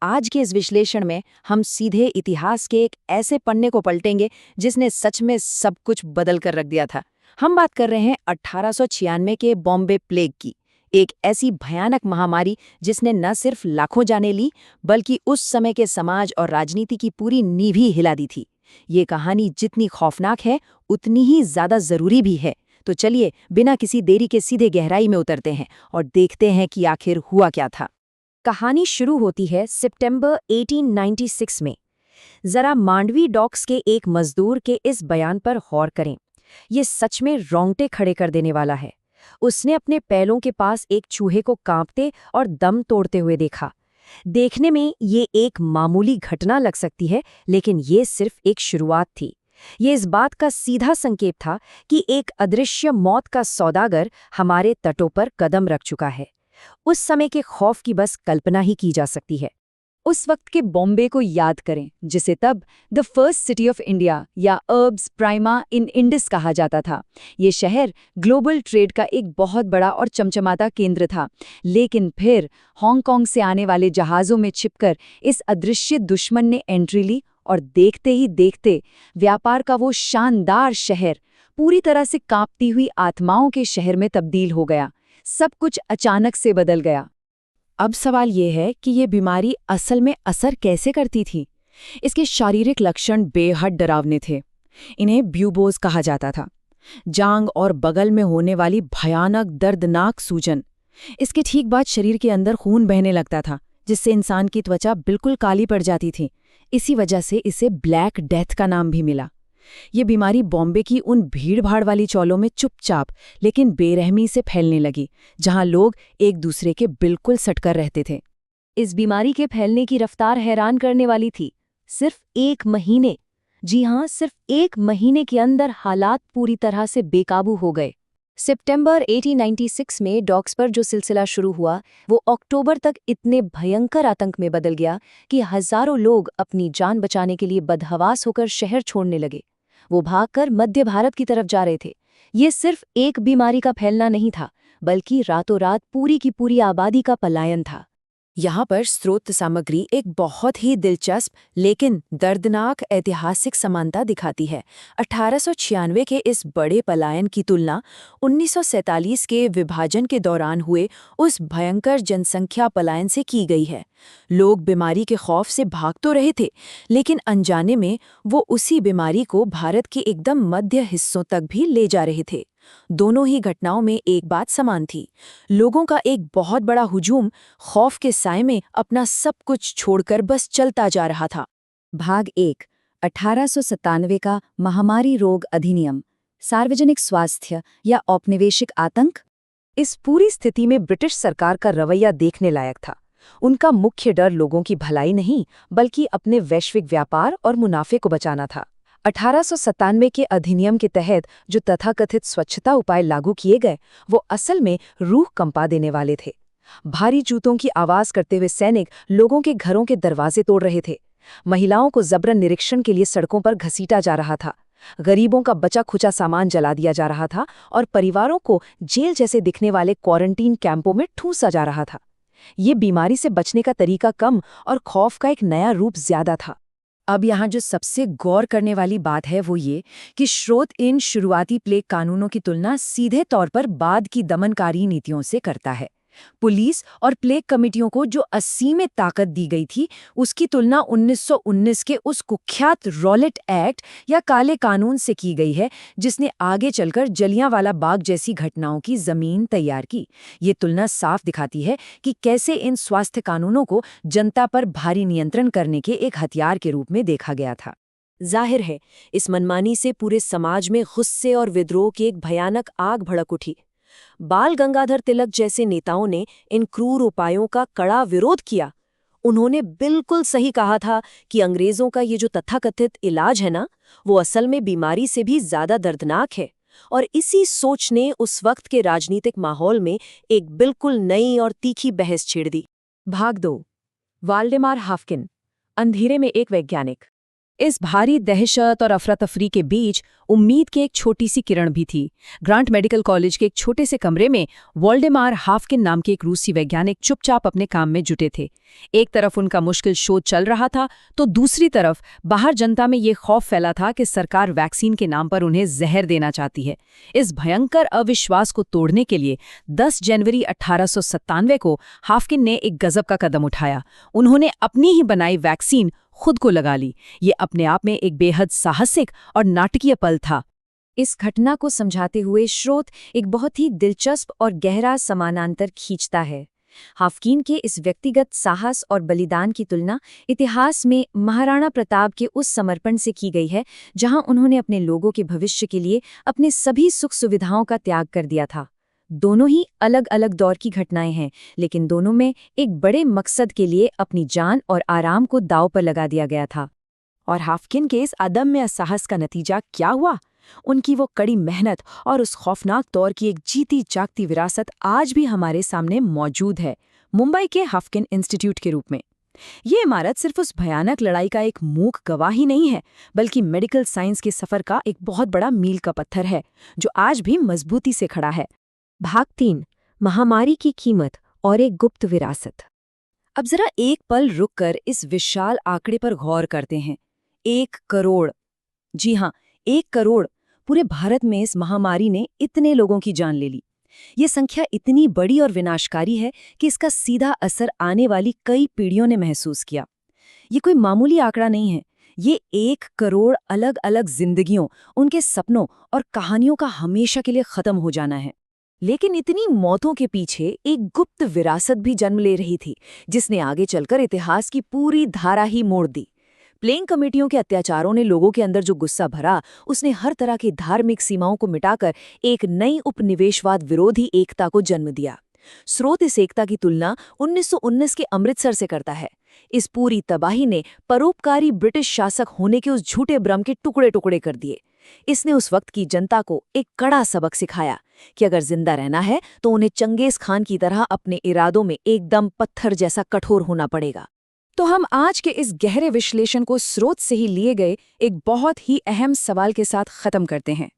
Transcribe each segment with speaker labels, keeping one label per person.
Speaker 1: आज के इस विश्लेषण में हम सीधे इतिहास के एक ऐसे पन्ने को पलटेंगे जिसने सच में सब कुछ बदल कर रख दिया था। हम बात कर रहे हैं 1896 के बॉम्बे प्लेग की, एक ऐसी भयानक महामारी जिसने न सिर्फ लाखों जानें ली बल्कि उस समय के समाज और राजनीति की पूरी नींव ही हिला दी थी। ये कहानी जितनी खौफनाक है उतनी ही ज्यादा जरूरी भी है। तो चलिए बिना किसी देरी के सीधे गहराई में उतरते हैं और देखते हैं कि आखिर हुआ क्या था। कहानी शुरू होती है सितंबर 1896 में। जरा मांडवी डॉक्स के एक मजदूर के इस बयान पर गौर करें। ये सच में रोंगटे खड़े कर देने वाला है। उसने अपने पैरों के पास एक चूहे को कांपते और दम तोड़ते हुए देखा। देखने में ये एक मामूली घटना लग सकती है, लेकिन ये सिर्फ एक शुरुआत थी। ये इस बात का सीधा संकेत था कि एक अदृश्य मौत का सौदागर हमारे तटों पर कदम रख चुका है। उस समय के खौफ की बस कल्पना ही की जा सकती है। उस वक्त के बॉम्बे को याद करें, जिसे तब the first city of India या अर्ब्स प्राइमा इन इंडिस कहा जाता था। ये शहर ग्लोबल ट्रेड का एक बहुत बड़ा और चमचमाता केंद्र था, लेकिन फिर हांगकांग से आने वाले जहाज़ों में छिपकर इस अदृश्य दुश्मन ने एंट्री ली और देखते ही देखते व्यापार का वो शानदार शहर पूरी तरह से कांपती हुई आत्माओं के शहर में तब्दील हो गया। सब कुछ अचानक से बदल गया। अब सवाल ये है कि ये बीमारी असल में असर कैसे करती थी। इसके शारीरिक लक्षण बेहद डरावने थे। इन्हें ब्यूबोज कहा जाता था। जांग और बगल में होने वाली भयानक दर्दनाक सूजन। इसके ठीक बाद शरीर के अंदर खून बहने लगता था, जिससे इंसान की त्वचा बिल्कुल काली पड़ जाती थी। इसी वजह से इसे ब्लैक डेथ का नाम भी मिला। ये बीमारी बॉम्बे की उन भीड़-भाड़ वाली चौलों में चुपचाप लेकिन बेरहमी से फैलने लगी, जहां लोग एक दूसरे के बिल्कुल सटकर रहते थे। इस बीमारी के फैलने की रफ्तार हैरान करने वाली थी। सिर्फ 1 महीने, जी हां, सिर्फ 1 महीने के अंदर हालात पूरी तरह से बेकाबू हो गए। सितंबर 1896 में डॉक्स पर जो सिलसिला शुरू हुआ, वो अक्टूबर तक इतने भयंकर आतंक में बदल गया कि हजारों लोग अपनी जान बचाने के लिए बदहवास होकर शहर छोड़ने लगे। वो भागकर मध्य भारत की तरफ जा रहे थे। ये सिर्फ एक बीमारी का फैलना नहीं था, बल्कि रातों रात पूरी की पूरी आबादी का पलायन था। यहाँ पर स्रोत सामग्री एक बहुत ही दिलचस्प लेकिन दर्दनाक ऐतिहासिक समानता दिखाती है। 1896 के इस बड़े पलायन की तुलना 1947 के विभाजन के दौरान हुए उस भयंकर जनसंख्या पलायन से की गई है। लोग बीमारी के खौफ से भाग तो रहे थे, लेकिन अनजाने में वो उसी बीमारी को भारत के एकदम मध्य हिस्सों तक भी ले जा रहे थे। दोनों ही घटनाओं में एक बात समान थी। लोगों का एक बहुत बड़ा हुजूम खौफ के साए में अपना सब कुछ छोड़कर बस चलता जा रहा था। भाग 1, 1897 का महामारी रोग अधिनियम, सार्वजनिक स्वास्थ्य या औपनिवेशिक आतंक। इस पूरी स्थिति में ब्रिटिश सरकार का रवैया देखने लायक था। उनका मुख्य डर लोगों की भलाई नहीं, बल्कि अपने वैश्विक व्यापार और मुनाफे को बचाना था। 1897 के अधिनियम के तहत जो तथाकथित स्वच्छता उपाय लागू किए गए, वो असल में रूह कंपा देने वाले थे। भारी जूतों की आवाज करते हुए सैनिक लोगों के घरों के दरवाजे तोड़ रहे थे। महिलाओं को जबरन निरीक्षण के लिए सड़कों पर घसीटा जा रहा था। गरीबों का बचा खुचा सामान जला दिया जा रहा था और परिवारों को जेल जैसे दिखने वाले क्वारंटीन कैंपों में ठूंसा जा रहा था। ये बीमारी से बचने का तरीका कम और खौफ का एक नया रूप ज्यादा था। अब यहाँ जो सबसे गौर करने वाली बात है वो ये कि स्रोत इन शुरुआती प्लेग कानूनों की तुलना सीधे तौर पर बाद की दमनकारी नीतियों से करता है। पुलिस और प्लेग कमेटियों को जो असीमित ताकत दी गई थी, उसकी तुलना 1919 के उस कुख्यात रॉलेट एक्ट या काले कानून से की गई है, जिसने आगे चलकर जलियांवाला बाग जैसी घटनाओं की जमीन तैयार की। ये तुलना साफ दिखाती है कि कैसे इन स्वास्थ्य कानूनों को जनता पर भारी नियंत्रण करने के एक हथियार के रूप में देखा गया था। जाहिर है, इस मनमानी से पूरे समाज में गुस्से और विद्रोह की एक भयानक आग भड़क उठी। बाल गंगाधर तिलक जैसे नेताओं ने इन क्रूर उपायों का कड़ा विरोध किया। उन्होंने बिल्कुल सही कहा था कि अंग्रेजों का ये जो तथाकथित इलाज है ना, वो असल में बीमारी से भी ज्यादा दर्दनाक है। और इसी सोच ने उस वक्त के राजनीतिक माहौल में एक बिल्कुल नई और तीखी बहस छेड़ दी। भाग 2, वाल्डेमार हाफकिन, अंधेरे में एक वैज्ञानिक। इस भारी दहशत और अफरा-तफरी के बीच उम्मीद की एक छोटी सी किरण भी थी। ग्रांट मेडिकल कॉलेज के एक छोटे से कमरे में वोल्डेमार हाफकिन नाम के एक रूसी वैज्ञानिक चुपचाप अपने काम में जुटे थे। एक तरफ उनका मुश्किल शोध चल रहा था, तो दूसरी तरफ बाहर जनता में ये खौफ फैला था कि सरकार वैक्सीन के नाम पर उन्हें जहर देना चाहती है। इस भयंकर अविश्वास को तोड़ने के लिए 10 जनवरी 1897 को हाफकिन ने एक गजब का कदम उठाया। उन्होंने अपनी ही बनाई वैक्सीन खुद को लगा ली। ये अपने आप में एक बेहद साहसिक और नाटकीय पल था।
Speaker 2: इस घटना को समझाते हुए स्रोत एक बहुत ही दिलचस्प और गहरा समानांतर खींचता है। हाफकिन के इस व्यक्तिगत साहस और बलिदान की तुलना इतिहास में महाराणा प्रताप के उस समर्पण से की गई है, जहां उन्होंने अपने लोगों के भविष्य के लिए अपने सभी सुख सुविधाओं का त्याग कर दिया था। दोनों ही अलग अलग दौर की घटनाएं हैं, लेकिन दोनों में एक बड़े मकसद के लिए अपनी जान और आराम को दांव पर लगा दिया गया था।
Speaker 1: और हाफकिन के इस अदम्य साहस का नतीजा क्या हुआ? उनकी वो कड़ी मेहनत और उस खौफनाक दौर की एक जीती जागती विरासत आज भी हमारे सामने मौजूद है, मुंबई के हाफकिन इंस्टीट्यूट के रूप में। ये इमारत सिर्फ उस भयानक लड़ाई का एक मूक गवाह ही नहीं है, बल्कि मेडिकल साइंस के सफर का एक बहुत बड़ा मील का पत्थर है, जो आज भी मजबूती से खड़ा है।
Speaker 2: भाग 3, महामारी की कीमत और एक गुप्त विरासत।
Speaker 1: अब जरा एक पल रुककर इस विशाल आंकड़े पर गौर करते हैं। 1 करोड़, जी हाँ, 1 करोड़। पूरे भारत में इस महामारी ने इतने लोगों की जान ले ली। ये संख्या इतनी बड़ी और विनाशकारी है कि इसका सीधा असर आने वाली कई पीढ़ियों ने महसूस किया। ये कोई मामूली आंकड़ा नहीं है। ये 1 करोड़ अलग अलग जिंदगियों, उनके सपनों और कहानियों का हमेशा के लिए खत्म हो जाना है। लेकिन इतनी मौतों के पीछे एक गुप्त विरासत भी जन्म ले रही थी, जिसने आगे चलकर इतिहास की पूरी धारा ही मोड़ दी। प्लेइंग कमेटियों के अत्याचारों ने लोगों के अंदर जो गुस्सा भरा, उसने हर तरह की धार्मिक सीमाओं को मिटाकर एक नई उपनिवेशवाद विरोधी एकता को जन्म दिया। स्रोत इस एकता की तुलना 1919 के अमृतसर से करता है। इस पूरी तबाही ने परोपकारी ब्रिटिश शासक होने के उस झूठे भ्रम के टुकड़े टुकड़े कर दिए। इसने उस वक्त की जनता को एक कड़ा सबक सिखाया कि अगर जिंदा रहना है तो उन्हें चंगेज खान की तरह अपने इरादों में एकदम पत्थर जैसा कठोर होना पड़ेगा। तो हम आज के इस गहरे विश्लेषण को स्रोत से ही लिए गए एक बहुत ही अहम सवाल के साथ खत्म करते हैं।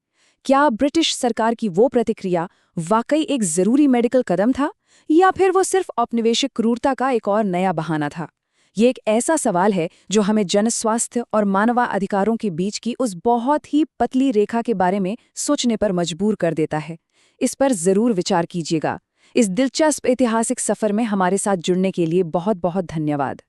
Speaker 1: क्या ब्रिटिश सरकार की वो प्रतिक्रिया वाकई एक जरूरी मेडिकल कदम था, या फिर वो सिर्फ औपनिवेशिक क्रूरता का एक और नया बहाना था? ये एक ऐसा सवाल है जो हमें जनस्वास्थ्य और मानवाधिकारों के बीच की उस बहुत ही पतली रेखा के बारे में सोचने पर मजबूर कर देता है। इस पर जरूर विचार कीजिएगा। इस दिलचस्प ऐतिहासिक सफर में हमारे साथ जुड़ने के लिए बहुत बहुत धन्यवाद।